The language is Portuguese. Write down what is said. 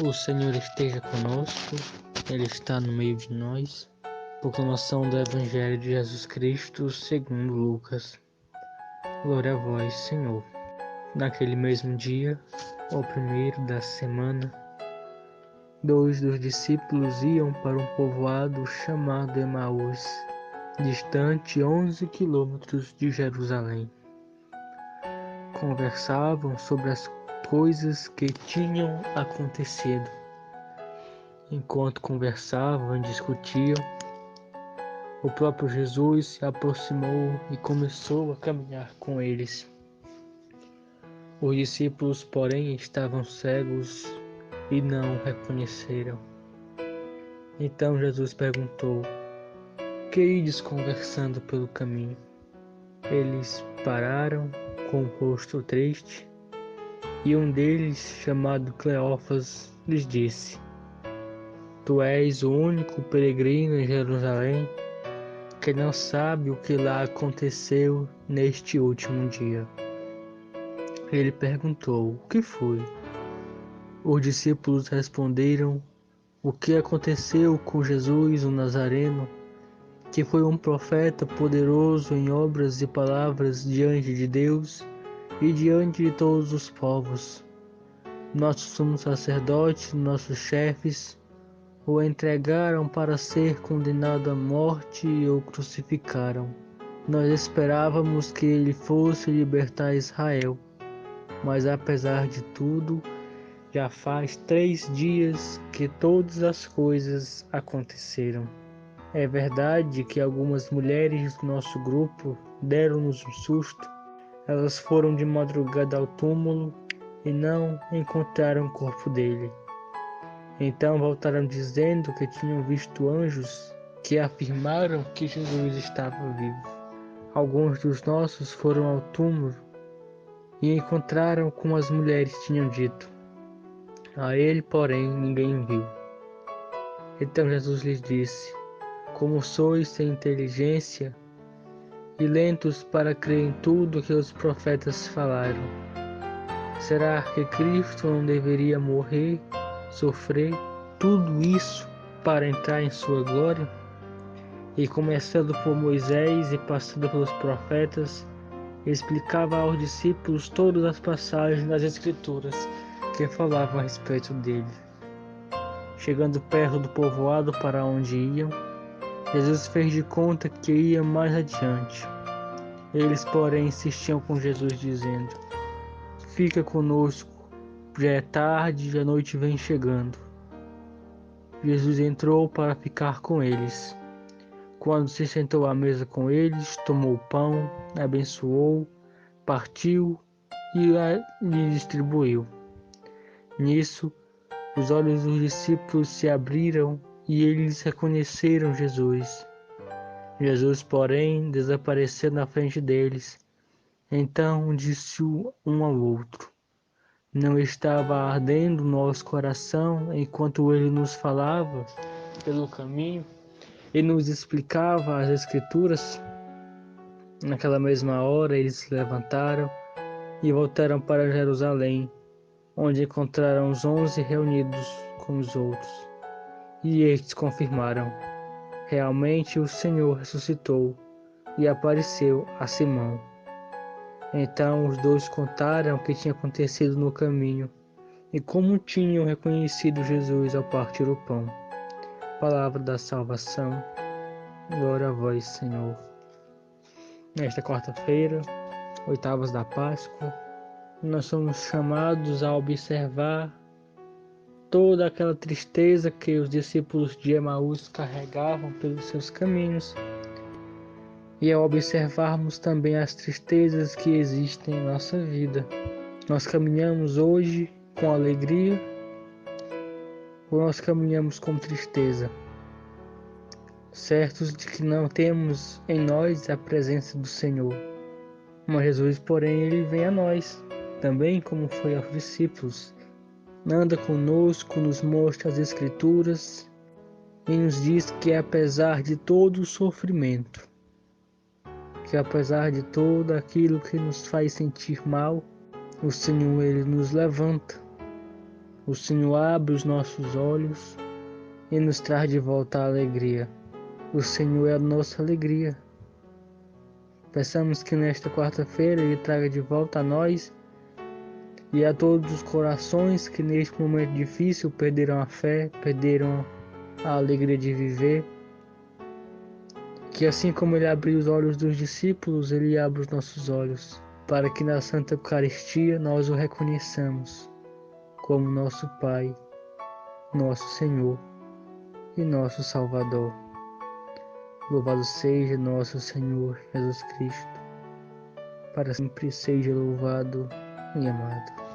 O Senhor esteja conosco, Ele está no meio de nós. Proclamação do Evangelho de Jesus Cristo segundo Lucas. Glória a vós, Senhor. Naquele mesmo dia, o primeiro da semana, 2 dos discípulos iam para um povoado chamado Emaús, distante 11 quilômetros de Jerusalém. Conversavam sobre as coisas que tinham acontecido. Enquanto conversavam e discutiam, o próprio Jesus se aproximou e começou a caminhar com eles. Os discípulos, porém, estavam cegos e não o reconheceram. Então Jesus perguntou: "Que ides conversando pelo caminho?" Eles pararam com o rosto triste, e um deles, chamado Cleófas, lhes disse: "Tu és o único peregrino em Jerusalém que não sabe o que lá aconteceu neste último dia." Ele perguntou: "O que foi?" Os discípulos responderam: "O que aconteceu com Jesus, o Nazareno, que foi um profeta poderoso em obras e palavras diante de Deus e diante de todos os povos. Nossos sumos sacerdotes, nossos chefes, o entregaram para ser condenado à morte e o crucificaram. Nós esperávamos que ele fosse libertar Israel, mas apesar de tudo, já faz 3 dias que todas as coisas aconteceram. É verdade que algumas mulheres do nosso grupo deram-nos um susto. Elas foram de madrugada ao túmulo e não encontraram o corpo dele. Então voltaram dizendo que tinham visto anjos que afirmaram que Jesus estava vivo. Alguns dos nossos foram ao túmulo e encontraram como as mulheres tinham dito. A ele, porém, ninguém viu." Então Jesus lhes disse: "Como sois sem inteligência e lentos para crer em tudo que os profetas falaram. Será que Cristo não deveria morrer, sofrer tudo isso para entrar em sua glória?" E começando por Moisés e passando pelos profetas, explicava aos discípulos todas as passagens das Escrituras que falavam a respeito dele. Chegando perto do povoado para onde iam, Jesus fez de conta que ia mais adiante. Eles, porém, insistiam com Jesus, dizendo: "Fica conosco, já é tarde e a noite vem chegando." Jesus entrou para ficar com eles. Quando se sentou à mesa com eles, tomou o pão, abençoou, partiu e lhe distribuiu. Nisso, os olhos dos discípulos se abriram e eles reconheceram Jesus. Jesus, porém, desapareceu na frente deles. Então disse um ao outro: "Não estava ardendo nosso coração enquanto ele nos falava pelo caminho e nos explicava as Escrituras?" Naquela mesma hora eles se levantaram e voltaram para Jerusalém, onde encontraram os 11 reunidos com os outros. E estes confirmaram: "Realmente o Senhor ressuscitou e apareceu a Simão." Então os dois contaram o que tinha acontecido no caminho e como tinham reconhecido Jesus ao partir o pão. Palavra da salvação. Glória a vós, Senhor. Nesta quarta-feira, oitavas da Páscoa, nós somos chamados a observar toda aquela tristeza que os discípulos de Emaús carregavam pelos seus caminhos, e ao observarmos também as tristezas que existem em nossa vida. Nós caminhamos hoje com alegria ou nós caminhamos com tristeza, certos de que não temos em nós a presença do Senhor. Mas Jesus, porém, ele vem a nós, também como foi aos discípulos. Anda conosco, nos mostra as Escrituras e nos diz que apesar de todo o sofrimento, que apesar de tudo aquilo que nos faz sentir mal, o Senhor ele nos levanta. O Senhor abre os nossos olhos e nos traz de volta a alegria. O Senhor é a nossa alegria. Peçamos que nesta quarta-feira Ele traga de volta a nós e a todos os corações que neste momento difícil perderam a fé, perderam a alegria de viver. Que assim como Ele abriu os olhos dos discípulos, Ele abre os nossos olhos, para que na Santa Eucaristia nós o reconheçamos como nosso Pai, nosso Senhor e nosso Salvador. Louvado seja nosso Senhor Jesus Cristo, para sempre seja louvado e amado.